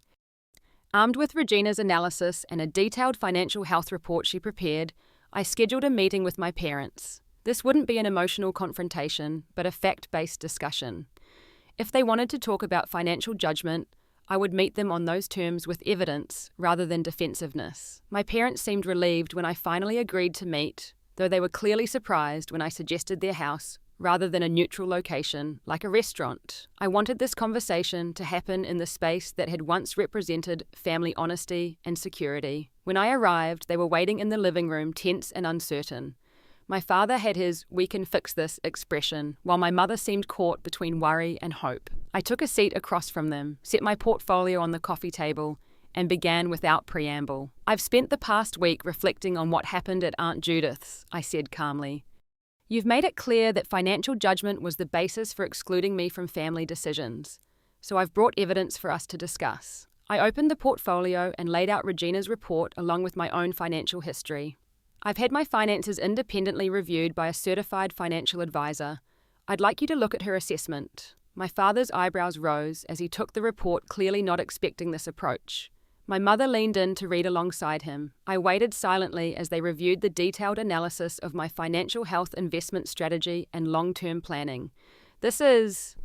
Armed with Regina's analysis and a detailed financial health report she prepared, I scheduled a meeting with my parents. This wouldn't be an emotional confrontation, but a fact-based discussion. If they wanted to talk about financial judgment, I would meet them on those terms with evidence rather than defensiveness. My parents seemed relieved when I finally agreed to meet, though they were clearly surprised when I suggested their house rather than a neutral location like a restaurant. I wanted this conversation to happen in the space that had once represented family honesty and security. When I arrived, they were waiting in the living room, tense and uncertain. My father had his "we can fix this" expression, while my mother seemed caught between worry and hope. I took a seat across from them, set my portfolio on the coffee table, and began without preamble. I've spent the past week reflecting on what happened at Aunt Judith's, I said calmly. You've made it clear that financial judgment was the basis for excluding me from family decisions, so I've brought evidence for us to discuss. I opened the portfolio and laid out Regina's report along with my own financial history. I've had my finances independently reviewed by a certified financial advisor. I'd like you to look at her assessment. My father's eyebrows rose as he took the report, clearly not expecting this approach. My mother leaned in to read alongside him. I waited silently as they reviewed the detailed analysis of my financial health investment strategy and long-term planning. This is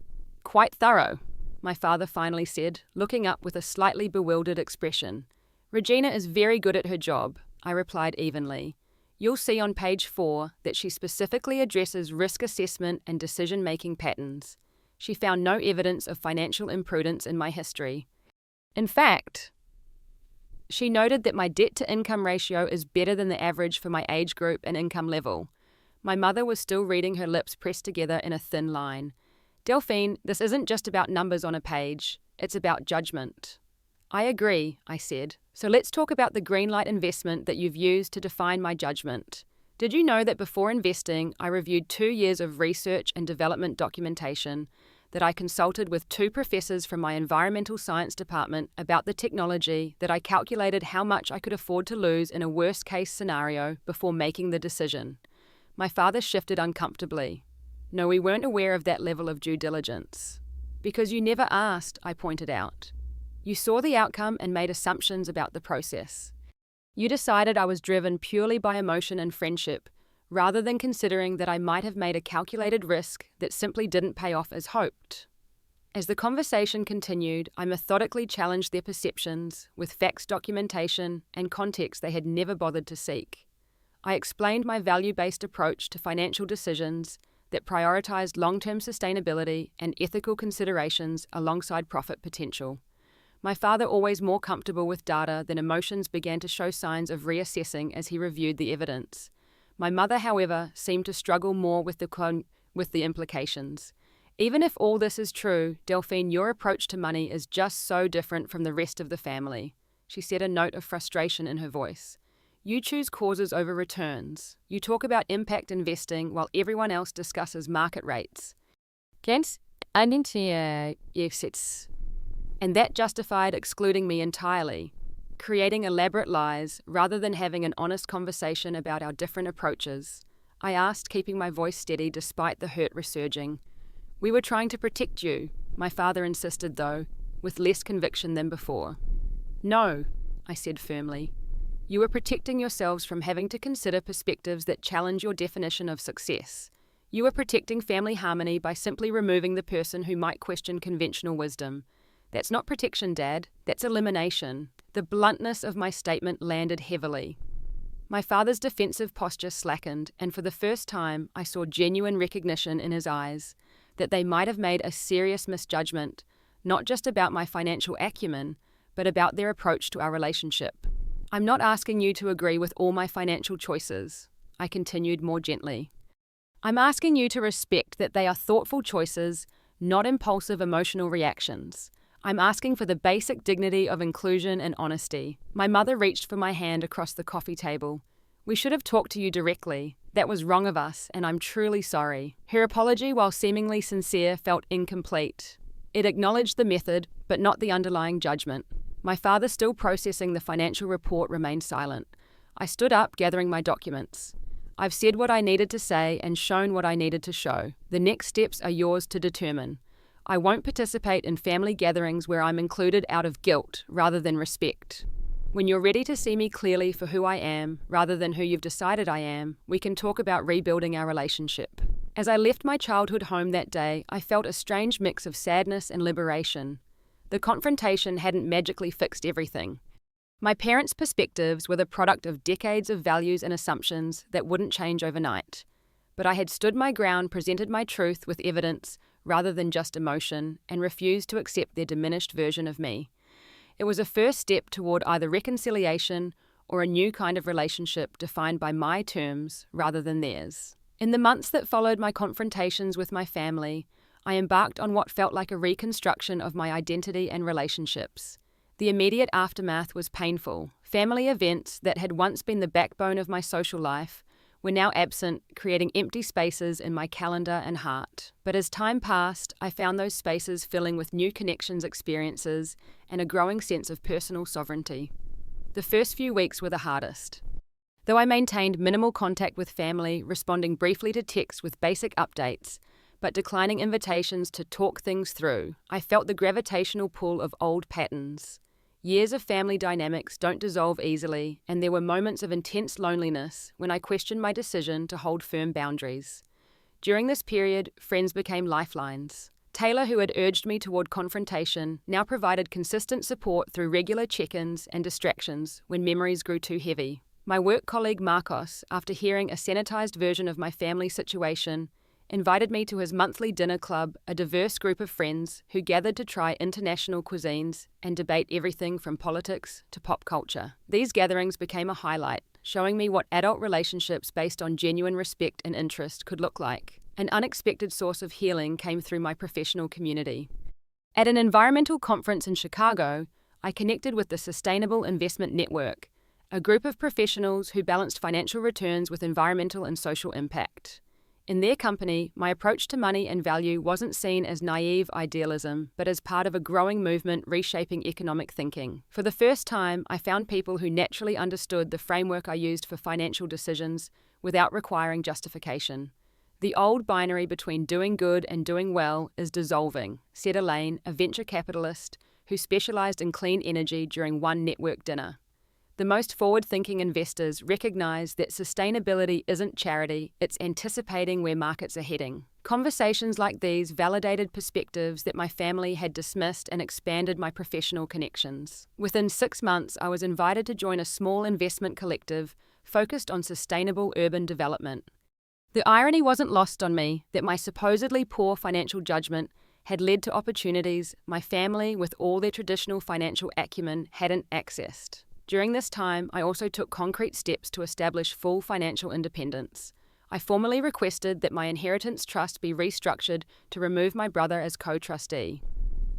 quite thorough, my father finally said, looking up with a slightly bewildered expression. Regina is very good at her job, I replied evenly. You'll see on page 4 that she specifically addresses risk assessment and decision-making patterns. She found no evidence of financial imprudence in my history. In fact, she noted that my debt-to-income ratio is better than the average for my age group and income level. My mother was still reading, her lips pressed together in a thin line. Delphine, this isn't just about numbers on a page. It's about judgment. I agree, I said. So let's talk about the greenlight investment that you've used to define my judgment. Did you know that before investing, I reviewed 2 years of research and development documentation, that I consulted with 2 professors from my environmental science department about the technology, that I calculated how much I could afford to lose in a worst-case scenario before making the decision? My father shifted uncomfortably. No, we weren't aware of that level of due diligence. Because you never asked, I pointed out. You saw the outcome and made assumptions about the process. You decided I was driven purely by emotion and friendship, rather than considering that I might have made a calculated risk that simply didn't pay off as hoped. As the conversation continued, I methodically challenged their perceptions with facts, documentation, and context they had never bothered to seek. I explained my value-based approach to financial decisions that prioritized long-term sustainability and ethical considerations alongside profit potential. My father, always more comfortable with data than emotions, began to show signs of reassessing as he reviewed the evidence. My mother, however, seemed to struggle more with the implications. Even if all this is true, Delphine, your approach to money is just so different from the rest of the family, she said, a note of frustration in her voice. You choose causes over returns. You talk about impact investing while everyone else discusses market rates. And that justified excluding me entirely, creating elaborate lies rather than having an honest conversation about our different approaches. I asked, keeping my voice steady despite the hurt resurging. We were trying to protect you, my father insisted, though, with less conviction than before. No, I said firmly. You were protecting yourselves from having to consider perspectives that challenge your definition of success. You were protecting family harmony by simply removing the person who might question conventional wisdom. That's not protection, Dad. That's elimination. The bluntness of my statement landed heavily. My father's defensive posture slackened, and for the first time I saw genuine recognition in his eyes that they might have made a serious misjudgment, not just about my financial acumen, but about their approach to our relationship. I'm not asking you to agree with all my financial choices, I continued more gently. I'm asking you to respect that they are thoughtful choices, not impulsive emotional reactions. I'm asking for the basic dignity of inclusion and honesty. My mother reached for my hand across the coffee table. We should have talked to you directly. That was wrong of us, and I'm truly sorry. Her apology, while seemingly sincere, felt incomplete. It acknowledged the method, but not the underlying judgment. My father, still processing the financial report, remained silent. I stood up, gathering my documents. I've said what I needed to say and shown what I needed to show. The next steps are yours to determine. I won't participate in family gatherings where I'm included out of guilt rather than respect. When you're ready to see me clearly for who I am, rather than who you've decided I am, we can talk about rebuilding our relationship. As I left my childhood home that day, I felt a strange mix of sadness and liberation. The confrontation hadn't magically fixed everything. My parents' perspectives were the product of decades of values and assumptions that wouldn't change overnight. But I had stood my ground, presented my truth with evidence rather than just emotion, and refused to accept their diminished version of me. It was a first step toward either reconciliation or a new kind of relationship defined by my terms rather than theirs. In the months that followed my confrontations with my family, I embarked on what felt like a reconstruction of my identity and relationships. The immediate aftermath was painful. Family events that had once been the backbone of my social life were now absent, creating empty spaces in my calendar and heart. But as time passed, I found those spaces filling with new connections, experiences, and a growing sense of personal sovereignty. The first few weeks were the hardest. Though I maintained minimal contact with family, responding briefly to texts with basic updates, but declining invitations to talk things through, I felt the gravitational pull of old patterns. Years of family dynamics don't dissolve easily, and there were moments of intense loneliness when I questioned my decision to hold firm boundaries. During this period, friends became lifelines. Taylor, who had urged me toward confrontation, now provided consistent support through regular check-ins and distractions when memories grew too heavy. My work colleague Marcos, after hearing a sanitized version of my family situation, invited me to his monthly dinner club, a diverse group of friends who gathered to try international cuisines and debate everything from politics to pop culture. These gatherings became a highlight, showing me what adult relationships based on genuine respect and interest could look like. An unexpected source of healing came through my professional community. At an environmental conference in Chicago, I connected with the Sustainable Investment Network, a group of professionals who balanced financial returns with environmental and social impact. In their company, my approach to money and value wasn't seen as naive idealism, but as part of a growing movement reshaping economic thinking. For the first time, I found people who naturally understood the framework I used for financial decisions without requiring justification. The old binary between doing good and doing well is dissolving, said Elaine, a venture capitalist who specialized in clean energy during one network dinner. The most forward-thinking investors recognize that sustainability isn't charity, it's anticipating where markets are heading. Conversations like these validated perspectives that my family had dismissed and expanded my professional connections. Within 6 months, I was invited to join a small investment collective focused on sustainable urban development. The irony wasn't lost on me that my supposedly poor financial judgment had led to opportunities my family, with all their traditional financial acumen, hadn't accessed. During this time, I also took concrete steps to establish full financial independence. I formally requested that my inheritance trust be restructured to remove my brother as co-trustee.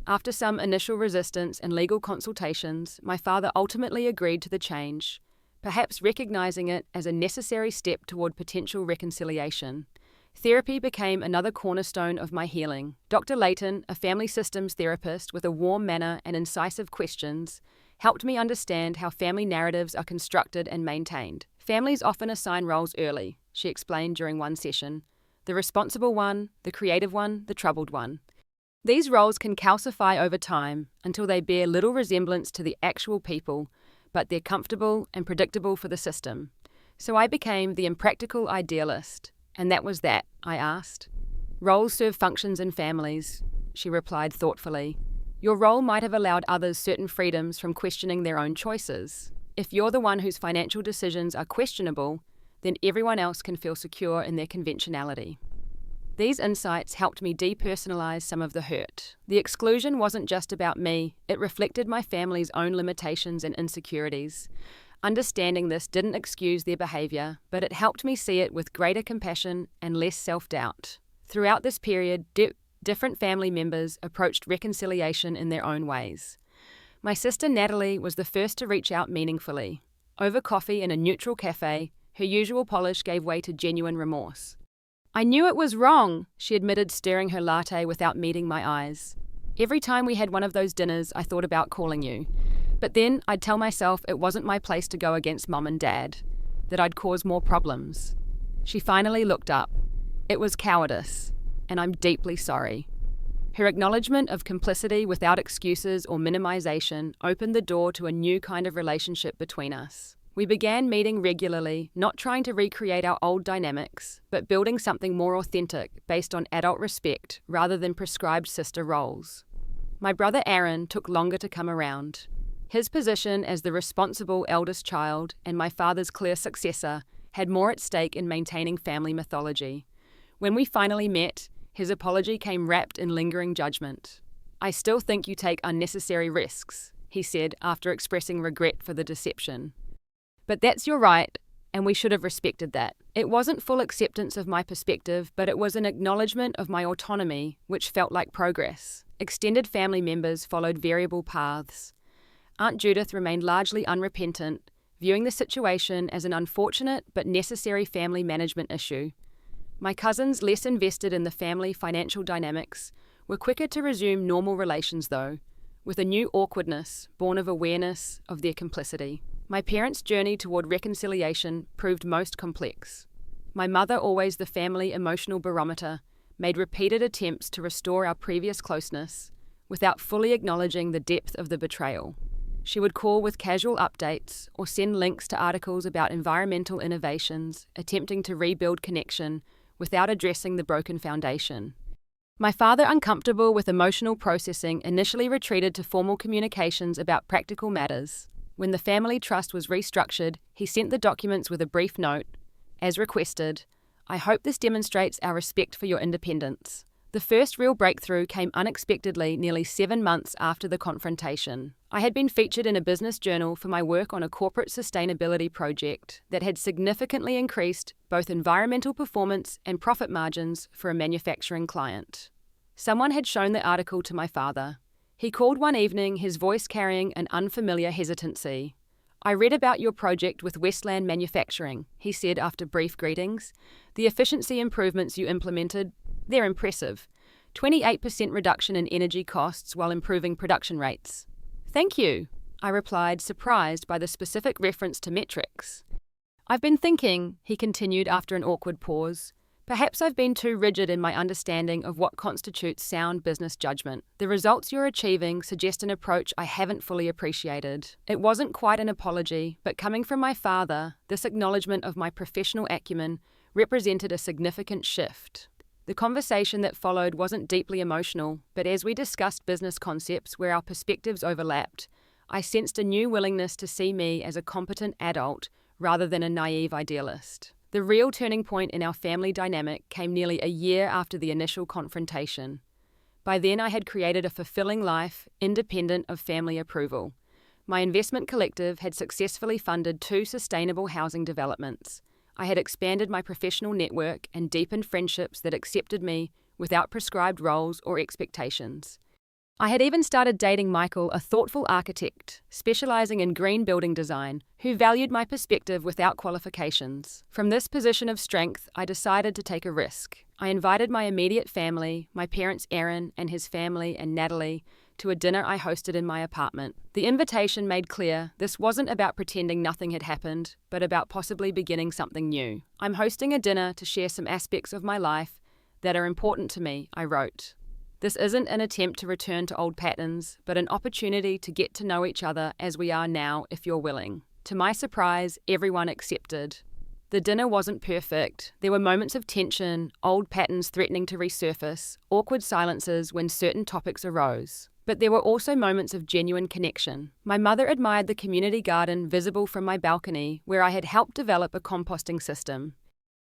After some initial resistance and legal consultations, my father ultimately agreed to the change, perhaps recognizing it as a necessary step toward potential reconciliation. Therapy became another cornerstone of my healing. Dr. Layton, a family systems therapist with a warm manner and incisive questions, helped me understand how family narratives are constructed and maintained. Families often assign roles early, she explained during one session. The responsible one, the creative one, the troubled one. These roles can calcify over time until they bear little resemblance to the actual people, but they're comfortable and predictable for the system. So I became the impractical idealist. And that was that, I asked. Roles serve functions in families, she replied thoughtfully. Your role might have allowed others certain freedoms from questioning their own choices. If you're the one whose financial decisions are questionable, then everyone else can feel secure in their conventionality. These insights helped me depersonalize some of the hurt. The exclusion wasn't just about me, it reflected my family's own limitations and insecurities. Understanding this didn't excuse their behavior, but it helped me see it with greater compassion and less self-doubt. Throughout this period, different family members approached reconciliation in their own ways. My sister Natalie was the first to reach out meaningfully. Over coffee in a neutral cafe, her usual polish gave way to genuine remorse. I knew it was wrong, she admitted, stirring her latte without meeting my eyes. Every time we had one of those dinners, I thought about calling you. But then I'd tell myself it wasn't my place to go against Mum and Dad, that I'd cause more problems. She finally looked up. It was cowardice, and I'm deeply sorry. Her acknowledgement of complicity without excuses or minimization opened the door to a new kind of relationship between us. We began meeting regularly, not trying to recreate our old dynamics, but building something more authentic based on adult respect rather than prescribed sister roles. My brother Aaron took longer to come around. His position as the responsible eldest child and my father's clear successor had more at stake in maintaining family mythology. When we finally met, his apology came wrapped in lingering judgment. I still think you take unnecessary risks, he said after expressing regret for the deception. But that's your right, and we should have respected that. It wasn't full acceptance of my perspective, but it was an acknowledgement of my autonomy, which felt like progress. Extended family members followed variable paths. Aunt Judith remained largely unrepentant, viewing the situation as an unfortunate but necessary family management issue. My cousins, less invested in the family financial dynamics, were quicker to resume normal relations though, with a new awkwardness born of awareness of their complicity. My parents' journey toward reconciliation proved most complex. My mother, always the family emotional barometer, made repeated attempts to restore our previous closeness without fully acknowledging the depth of the betrayal. She would call with casual updates or send links to articles about environmental innovations, attempting to rebuild connection without addressing the broken foundation. My father, uncomfortable with emotional processing, initially retreated to formal communications about practical matters. When the family trust was restructured, he sent the documents with a brief note. As requested, I hope this demonstrates our respect for your independence. The first real breakthrough came unexpectedly nearly 7 months after the confrontation. I had been featured in a business journal for my work on a corporate sustainability project that had significantly increased both environmental performance and profit margins for a manufacturing client. Someone had shown the article to my father. He called one evening, his voice carrying an unfamiliar hesitancy. I read about your project with Westland Manufacturing, he said after brief greetings. The efficiency improvements you implemented, they're impressive. 28% reduction in energy costs while improving production rates. Thank you, I replied, surprised by the specific reference to metrics. I've been thinking, he continued after an awkward pause. Perhaps I've been too rigid in my understanding of what constitutes sound business judgment. The results you're achieving suggest an approach I haven't fully appreciated. It wasn't quite an apology, but coming from my father, this acknowledgement of my professional acumen represented a significant shift. The conversation that followed wasn't deeply emotional, but as we discussed business concepts where our perspectives overlapped, I sensed a new willingness to see me as a competent adult rather than a naive idealist. The real turning point in our family dynamic came nearly a year after the initial confrontation. By then, I had created a fulfilling life, independent of family approval. My investment collective had successfully funded 2 sustainable housing developments. I had expanded my professional network and deepened friendships that accepted me without prescribed roles or expectations. I had even started dating Michael, a thoughtful architect, specializing in green building design, who valued my perspective without qualifications. From this position of strength, I decided to take a risk. I invited my immediate family, my parents Aaron and his family and Natalie, to a dinner I hosted in my apartment. The invitation made clear this wasn't about pretending nothing had happened, but about possibly beginning something new. I'm hosting a dinner to share some aspects of my life that are important to me, I wrote. This isn't an attempt to return to old patterns, but an opportunity to get to know each other as we are now if you're willing. To my surprise, everyone accepted. The dinner wasn't perfect. There were moments of tension, old patterns threatening to resurface, awkward silences when certain topics arose. But there were also moments of genuine connection. My mother admired the community garden visible from my balcony, where I had helped develop a composting system.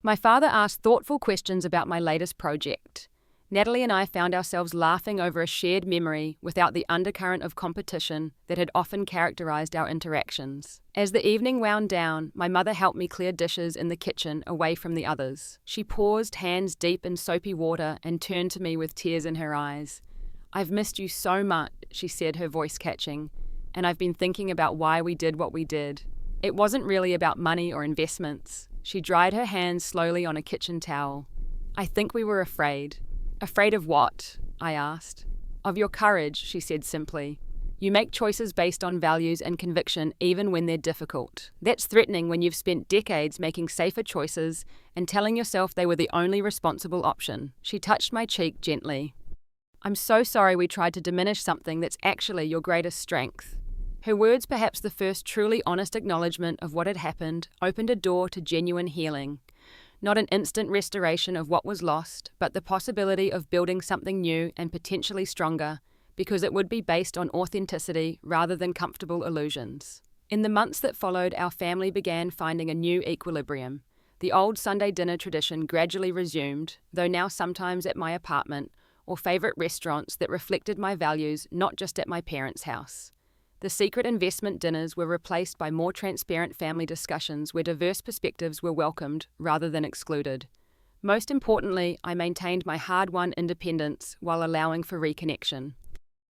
My father asked thoughtful questions about my latest project. Natalie and I found ourselves laughing over a shared memory without the undercurrent of competition that had often characterized our interactions. As the evening wound down, my mother helped me clear dishes in the kitchen away from the others. She paused, hands deep in soapy water, and turned to me with tears in her eyes. "I've missed you so much," she said, her voice catching, "and I've been thinking about why we did what we did. It wasn't really about money or investments." She dried her hands slowly on a kitchen towel. "I think we were afraid." "Afraid of what?" I asked. "Of your courage," she said simply. "You make choices based on values and conviction even when they're difficult. That's threatening when you've spent decades making safer choices and telling yourself they were the only responsible option." She touched my cheek gently. "I'm so sorry we tried to diminish something that's actually your greatest strength." Her words, perhaps the first truly honest acknowledgement of what had happened, opened a door to genuine healing. Not an instant restoration of what was lost, but the possibility of building something new and potentially stronger, because it would be based on authenticity rather than comfortable illusions. In the months that followed, our family began finding a new equilibrium. The old Sunday dinner tradition gradually resumed, though now sometimes at my apartment, or favourite restaurants that reflected my values, not just at my parents' house. The secret investment dinners were replaced by more transparent family discussions where diverse perspectives were welcomed rather than excluded. Most importantly, I maintained my hard-won independence while allowing for reconnection.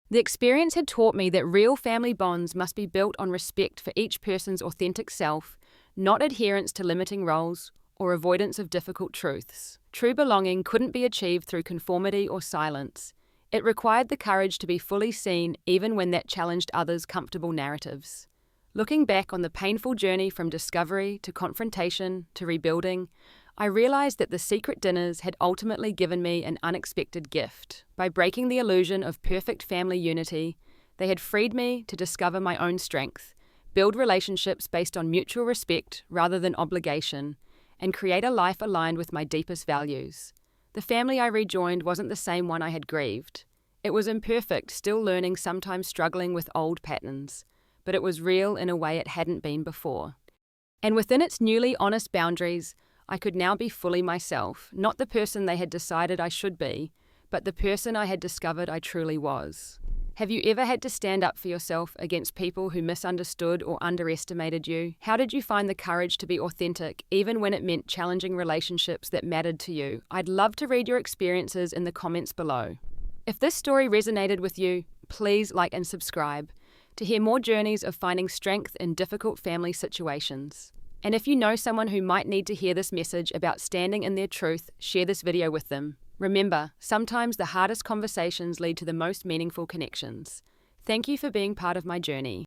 The experience had taught me that real family bonds must be built on respect for each person's authentic self, not adherence to limiting roles or avoidance of difficult truths. True belonging couldn't be achieved through conformity or silence. It required the courage to be fully seen even when that challenged others' comfortable narratives. Looking back on the painful journey from discovery to confrontation to rebuilding, I realized that the secret dinners had ultimately given me an unexpected gift. By breaking the illusion of perfect family unity, they had freed me to discover my own strength, build relationships based on mutual respect rather than obligation, and create a life aligned with my deepest values. The family I rejoined wasn't the same one I had grieved. It was imperfect, still learning, sometimes struggling with old patterns, but it was real in a way it hadn't been before. And within its newly honest boundaries, I could now be fully myself, not the person they had decided I should be, but the person I had discovered I truly was. Have you ever had to stand up for yourself against people who misunderstood or underestimated you? How did you find the courage to be authentic, even when it meant challenging relationships that mattered to you? I'd love to read your experiences in the comments below. If this story resonated with you, please like and subscribe to hear more journeys of finding strength in difficult family situations. And if you know someone who might need to hear this message about standing in their truth, share this video with them. Remember, sometimes the hardest conversations lead to the most meaningful connections. Thank you for being part of my journey.